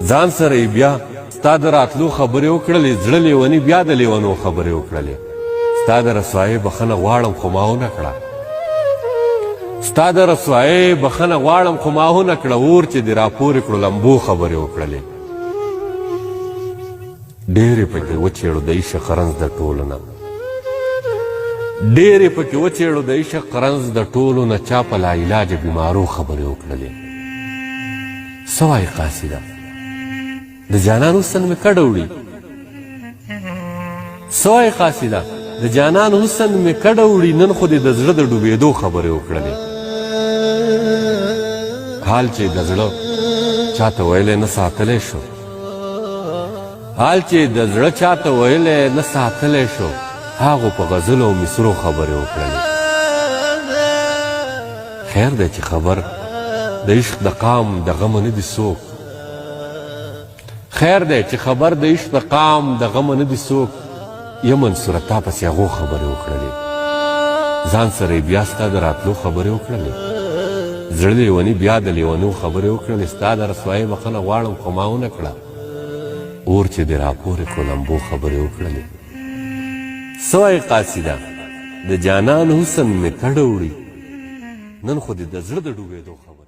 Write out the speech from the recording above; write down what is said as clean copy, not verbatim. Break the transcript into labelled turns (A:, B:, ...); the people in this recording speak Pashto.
A: ځان سره یې بیا ستا د راتلو خبرې وکړلې، زړه لیوني بیا د لیونو خبرې وکړلې. ستا د رسوایۍ بخښنه غواړم خو ما ونه کړه، ستا د رسوایۍ بخښنه غواړم خو ما ونه کړه. اور چې دې راپورې کړو لمبو خبرې وکړلې. ډېرې پکې وچېړو د عشق رنځ د ټولو نه، ډېرې پکې وچېړو د عشق رنځ د ټولو نه. چا په لاعلاجه بیمارو خبرې وکړلې. څه وایې قاصده د جانان حسن مې کډه وړي، څه وایې قاصده د جانان حسن مې کډه وړي. نن خو دې د زړه د ډوبېدو خبرې وکړلې. حال چې د زړه چاته ویلی نه ساتلی شو، حال چې د زړه چاته ویلی نه ساتلی شو، هغو په غزلو او مصرو خبرې وکړلې. خیر دی چې خبر د عشق د قام د غمه نه دي څوک، خیر دی چې خبر د عشق د قام د غمه نه دي څوک. یم منصوره تا پسې هغو خبرې وکړلې. ځان سره یې بیا ستا د راتلو خبرې وکړلې. زړه لیوني بیا د لیونو خبرې وکړلې. ستا د رسوایۍ بخښنه غواړم خو ما ونه کړه. اور چې دې راپورې کړو لمبو خبرې وکړلې. څه وایې قاصده د جانان حسن مې کډه وړي. نن خو دې د زړه د ډوبېدو خبرې